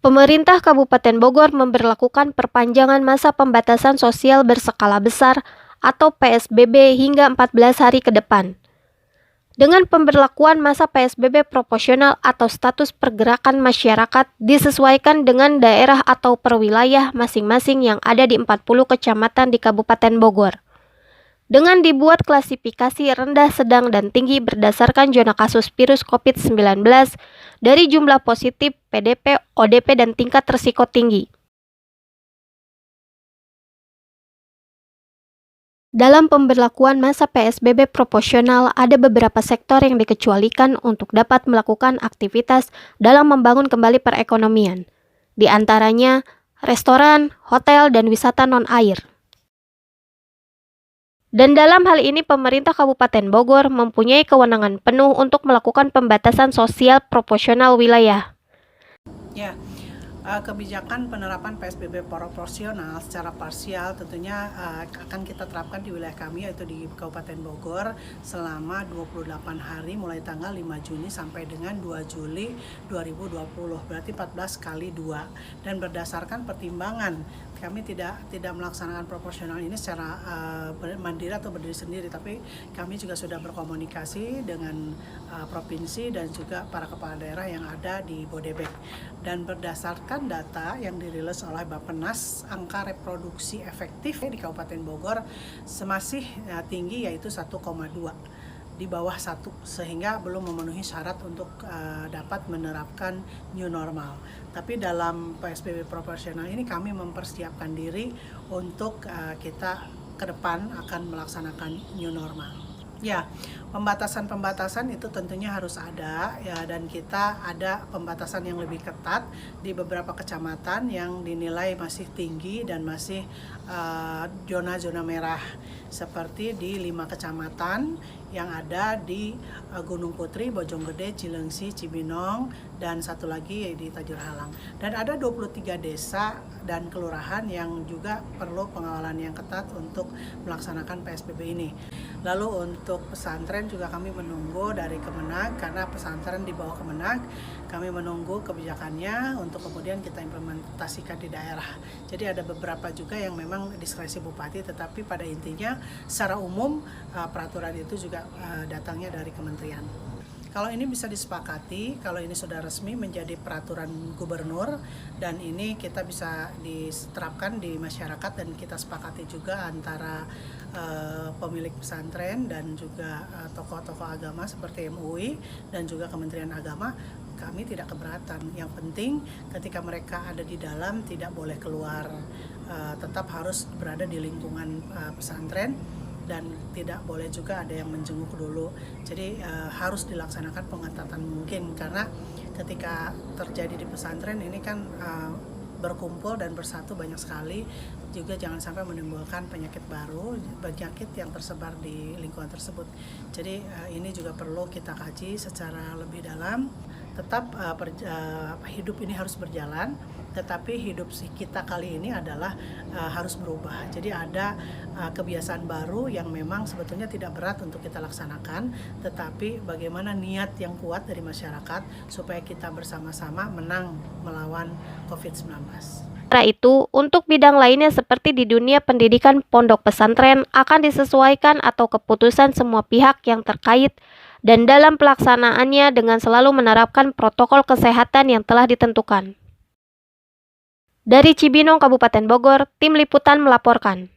Pemerintah Kabupaten Bogor memberlakukan perpanjangan masa pembatasan sosial berskala besar atau PSBB hingga 14 hari ke depan. Dengan pemberlakuan masa PSBB proporsional atau status pergerakan masyarakat disesuaikan dengan daerah atau perwilayah masing-masing yang ada di 40 kecamatan di Kabupaten Bogor. Dengan dibuat klasifikasi rendah, sedang, dan tinggi berdasarkan zona kasus virus COVID-19 dari jumlah positif, PDP, ODP, dan tingkat risiko tinggi. Dalam pemberlakuan masa PSBB proporsional, ada beberapa sektor yang dikecualikan untuk dapat melakukan aktivitas dalam membangun kembali perekonomian. Di antaranya, restoran, hotel, dan wisata non-air. Dan dalam hal ini pemerintah Kabupaten Bogor mempunyai kewenangan penuh untuk melakukan pembatasan sosial proporsional wilayah. Ya, kebijakan penerapan PSBB proporsional secara parsial tentunya akan kita terapkan di wilayah kami, yaitu di Kabupaten Bogor selama 28 hari mulai tanggal 5 Juni sampai dengan 2 Juli 2020, berarti 14 kali 2. Dan berdasarkan pertimbangan kami tidak melaksanakan proporsional ini secara mandiri atau berdiri sendiri, tapi kami juga sudah berkomunikasi dengan provinsi dan juga para kepala daerah yang ada di Bodebek. Dan berdasarkan data yang dirilis oleh Bappenas, angka reproduksi efektif di Kabupaten Bogor masih tinggi, yaitu 1,2, di bawah 1, sehingga belum memenuhi syarat untuk dapat menerapkan new normal. Tapi dalam PSBB proporsional ini kami mempersiapkan diri untuk kita ke depan akan melaksanakan new normal. Ya, pembatasan itu tentunya harus ada ya, dan kita ada pembatasan yang lebih ketat di beberapa kecamatan yang dinilai masih tinggi dan masih zona-zona merah, seperti di 5 kecamatan yang ada di Gunung Putri, Bojonggede, Cilengsi, Cibinong, dan satu lagi di Tajur Halang. Dan ada 23 desa dan kelurahan yang juga perlu pengawalan yang ketat untuk melaksanakan PSBB ini. Lalu untuk pesantren juga kami menunggu dari Kemenag, karena pesantren di bawah Kemenag, kami menunggu kebijakannya untuk kemudian kita implementasikan di daerah. Jadi ada beberapa juga yang memang diskresi bupati, tetapi pada intinya secara umum peraturan itu juga datangnya dari kementerian. Kalau ini bisa disepakati, kalau ini sudah resmi menjadi peraturan gubernur dan ini kita bisa diterapkan di masyarakat, dan kita sepakati juga antara pemilik pesantren dan juga tokoh-tokoh agama seperti MUI dan juga Kementerian Agama, kami tidak keberatan. Yang penting ketika mereka ada di dalam tidak boleh keluar, tetap harus berada di lingkungan pesantren, dan tidak boleh juga ada yang menjenguk dulu. Jadi harus dilaksanakan pengetatan mungkin, karena ketika terjadi di pesantren ini kan berkumpul dan bersatu banyak sekali, juga jangan sampai menimbulkan penyakit baru, penyakit yang tersebar di lingkungan tersebut. Jadi ini juga perlu kita kaji secara lebih dalam. Tetap hidup ini harus berjalan, tetapi hidup kita kali ini adalah harus berubah. Jadi ada kebiasaan baru yang memang sebetulnya tidak berat untuk kita laksanakan, tetapi bagaimana niat yang kuat dari masyarakat supaya kita bersama-sama menang melawan COVID-19. Sementara itu, untuk bidang lainnya seperti di dunia pendidikan, pondok pesantren akan disesuaikan atau keputusan semua pihak yang terkait, dan dalam pelaksanaannya dengan selalu menerapkan protokol kesehatan yang telah ditentukan. Dari Cibinong, Kabupaten Bogor, tim liputan melaporkan.